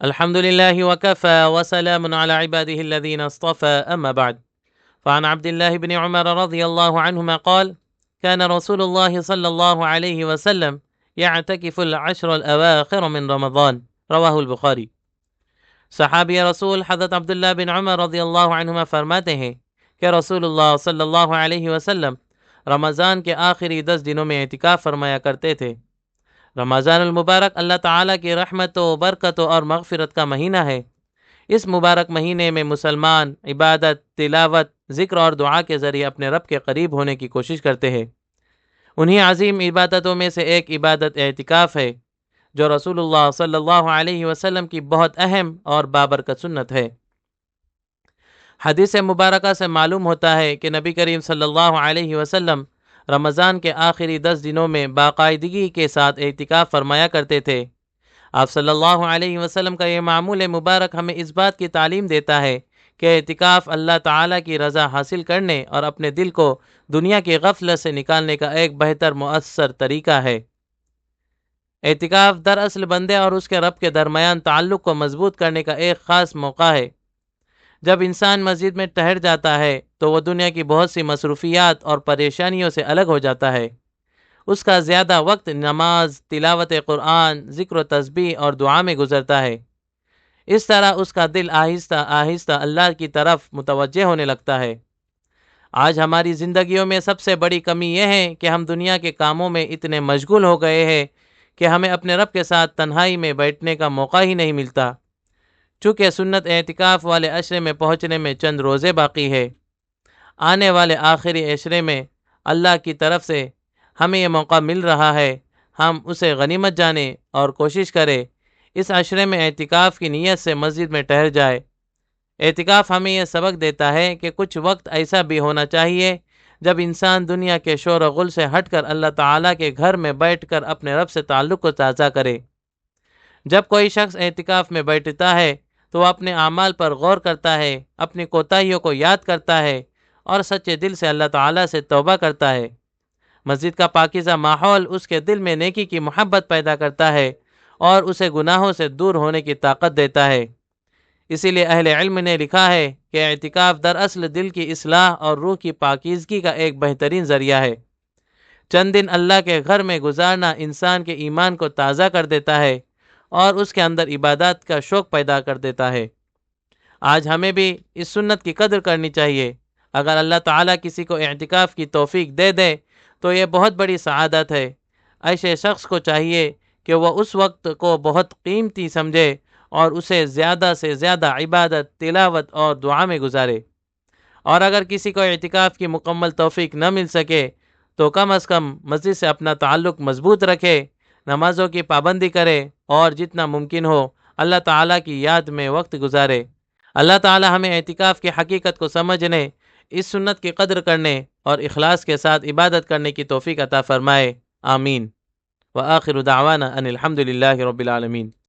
الحمد لله وكفى وسلام على عباده الذين اصطفى أما بعد. فعن عبد الله بن عمر رضي الله عنهما قال: كان رسول الله صلى الله عليه وسلم يعتكف العشر الأواخر من رمضان. رواہ البخاری۔ صحابی رسول حضرت عبداللہ بن عمر رضی اللہ عنہما فرماتے ہیں کہ رسول اللہ صلی اللہ علیہ وسلم رمضان کے آخری 10 دنوں میں اعتکاف فرمایا کرتے تھے۔ رمضان المبارک اللہ تعالیٰ کی رحمتوں، برکتوں اور مغفرت کا مہینہ ہے۔ اس مبارک مہینے میں مسلمان عبادت، تلاوت، ذکر اور دعا کے ذریعے اپنے رب کے قریب ہونے کی کوشش کرتے ہیں۔ انہی عظیم عبادتوں میں سے ایک عبادت اعتکاف ہے، جو رسول اللہ صلی اللہ علیہ وسلم کی بہت اہم اور بابرکت سنت ہے۔ حدیث مبارکہ سے معلوم ہوتا ہے کہ نبی کریم صلی اللہ علیہ وسلم رمضان کے آخری 10 دنوں میں باقاعدگی کے ساتھ اعتکاف فرمایا کرتے تھے۔ آپ صلی اللہ علیہ وسلم کا یہ معمول مبارک ہمیں اس بات کی تعلیم دیتا ہے کہ اعتکاف اللہ تعالیٰ کی رضا حاصل کرنے اور اپنے دل کو دنیا کی غفلت سے نکالنے کا ایک بہتر مؤثر طریقہ ہے۔ اعتکاف دراصل بندے اور اس کے رب کے درمیان تعلق کو مضبوط کرنے کا ایک خاص موقع ہے۔ جب انسان مسجد میں ٹھہر جاتا ہے تو وہ دنیا کی بہت سی مصروفیات اور پریشانیوں سے الگ ہو جاتا ہے۔ اس کا زیادہ وقت نماز، تلاوت قرآن، ذکر و تسبیح اور دعا میں گزرتا ہے۔ اس طرح اس کا دل آہستہ آہستہ اللہ کی طرف متوجہ ہونے لگتا ہے۔ آج ہماری زندگیوں میں سب سے بڑی کمی یہ ہے کہ ہم دنیا کے کاموں میں اتنے مشغول ہو گئے ہیں کہ ہمیں اپنے رب کے ساتھ تنہائی میں بیٹھنے کا موقع ہی نہیں ملتا۔ چونکہ سنت اعتکاف والے عشرے میں پہنچنے میں چند روزے باقی ہے، آنے والے آخری عشرے میں اللہ کی طرف سے ہمیں یہ موقع مل رہا ہے، ہم اسے غنیمت جانیں اور کوشش کریں اس عشرے میں اعتکاف کی نیت سے مسجد میں ٹھہر جائے۔ اعتکاف ہمیں یہ سبق دیتا ہے کہ کچھ وقت ایسا بھی ہونا چاہیے جب انسان دنیا کے شور و غل سے ہٹ کر اللہ تعالیٰ کے گھر میں بیٹھ کر اپنے رب سے تعلق کو تازہ کرے۔ جب کوئی شخص اعتکاف میں بیٹھتا ہے تو وہ اپنے اعمال پر غور کرتا ہے، اپنی کوتاہیوں کو یاد کرتا ہے اور سچے دل سے اللہ تعالیٰ سے توبہ کرتا ہے۔ مسجد کا پاکیزہ ماحول اس کے دل میں نیکی کی محبت پیدا کرتا ہے اور اسے گناہوں سے دور ہونے کی طاقت دیتا ہے۔ اسی لیے اہل علم نے لکھا ہے کہ اعتکاف دراصل دل کی اصلاح اور روح کی پاکیزگی کا ایک بہترین ذریعہ ہے۔ چند دن اللہ کے گھر میں گزارنا انسان کے ایمان کو تازہ کر دیتا ہے اور اس کے اندر عبادات کا شوق پیدا کر دیتا ہے۔ آج ہمیں بھی اس سنت کی قدر کرنی چاہیے۔ اگر اللہ تعالیٰ کسی کو اعتکاف کی توفیق دے دے تو یہ بہت بڑی سعادت ہے۔ ایسے شخص کو چاہیے کہ وہ اس وقت کو بہت قیمتی سمجھے اور اسے زیادہ سے زیادہ عبادت، تلاوت اور دعا میں گزارے۔ اور اگر کسی کو اعتکاف کی مکمل توفیق نہ مل سکے تو کم از کم مسجد سے اپنا تعلق مضبوط رکھے، نمازوں کی پابندی کرے اور جتنا ممکن ہو اللہ تعالیٰ کی یاد میں وقت گزارے۔ اللہ تعالیٰ ہمیں اعتکاف کی حقیقت کو سمجھنے، اس سنت کی قدر کرنے اور اخلاص کے ساتھ عبادت کرنے کی توفیق عطا فرمائے۔ آمین۔ وآخر دعوانا ان الحمد للہ رب العالمین۔